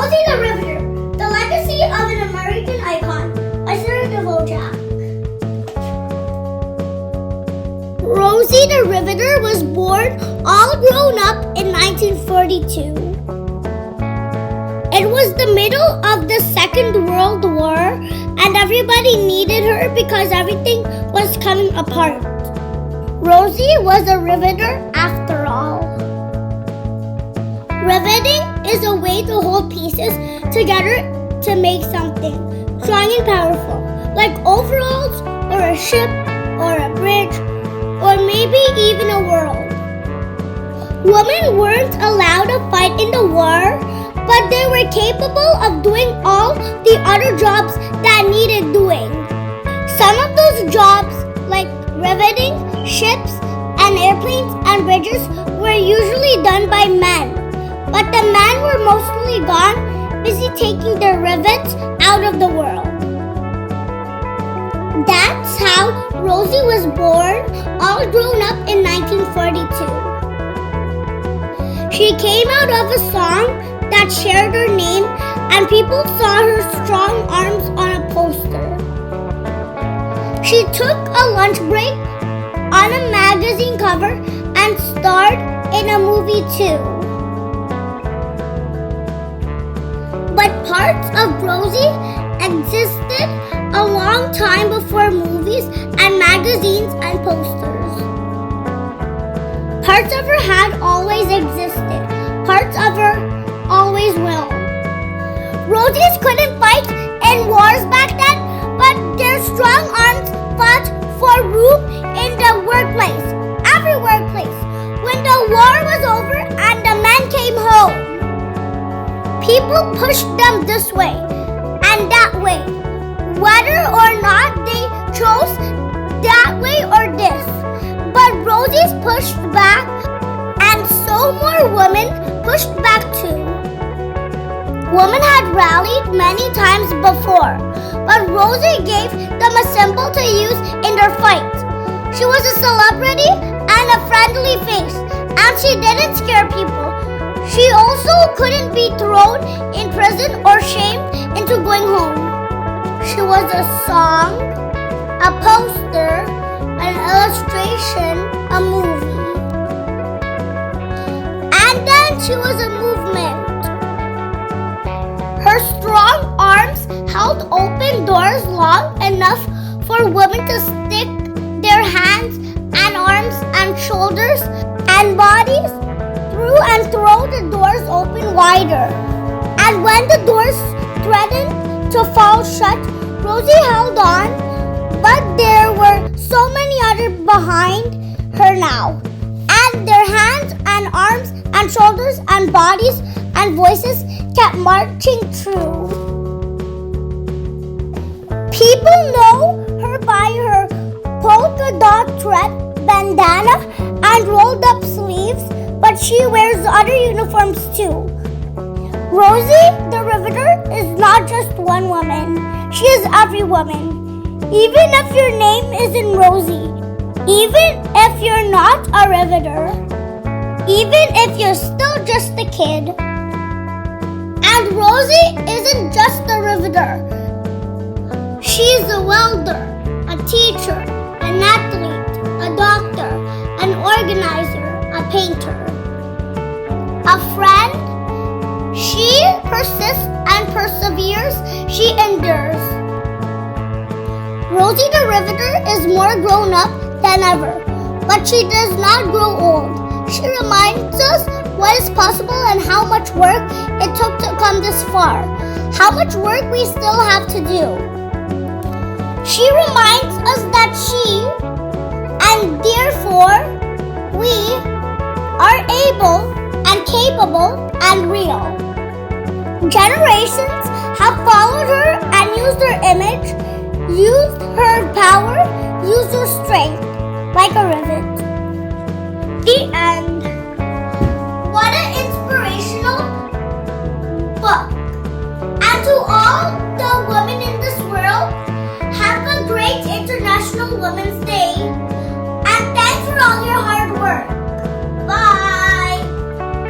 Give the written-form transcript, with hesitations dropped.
Rosie the Riveter, the legacy of an American icon by Dvojack. Rosie the Riveter was born all grown up in 1942. It was the middle of the Second World War and everybody needed her because everything was coming apart. Rosie was a riveter after all. Riveting is a way to hold pieces together to make something strong and powerful, like overalls or a ship or a bridge or maybe even a world. Women weren't allowed to fight in the war, but they were capable of doing all the other jobs that needed doing. Some of those jobs, like riveting, ships, and airplanes and bridges, were usually done by men, but the men were mostly gone, busy taking their rivets out of the world. That's how Rosie was born, all grown up in 1942. She came out of a song that shared her name, and people saw her strong arms on a poster. She took a lunch break on a magazine cover and starred in a movie too. But parts of Rosie existed a long time before movies and magazines and posters. Parts of her had always existed. Parts of her always will. Rosies couldn't fight in wars back then, but their strong arms fought for room in the workplace, every workplace, when the war was over and the men came home. People pushed them this way and that way, whether or not they chose that way or this. But Rosies pushed back, and so more women pushed back too. Women had rallied many times before, but Rosie gave them a symbol to use in their fight. She was a celebrity and a friendly face, and she didn't scare people. She also couldn't be thrown in prison or shamed into going home. She was a song, a poster, an illustration, a movie. And then she was a movement. Her strong arms held open doors long enough for women to stick their hands and arms and shoulders and bodies through and throw the doors open wider. And when the doors threatened to fall shut, Rosie held on, but there were so many others behind her now. And their hands and arms and shoulders and bodies and voices kept marching through. People know her by her polka dot thread bandana and rolled up sleeves, but she wears other uniforms too. Rosie the Riveter is not just one woman. She is every woman. Even if your name isn't Rosie, even if you're not a riveter, even if you're still just a kid. And Rosie isn't just a riveter. She's a welder, a teacher, an athlete, a doctor, an organizer, a painter, a friend. She persists and perseveres. She endures. Rosie the Riveter is more grown up than ever, but she does not grow old. She reminds us what is possible and how much work it took to come this far, how much work we still have to do. She reminds us that she, and therefore we, are able and capable and real. Generations have followed her and used her image, used her power, used her strength like a rivet. The end. What an inspirational book. And to all the women in this world, have a great International Women's Day.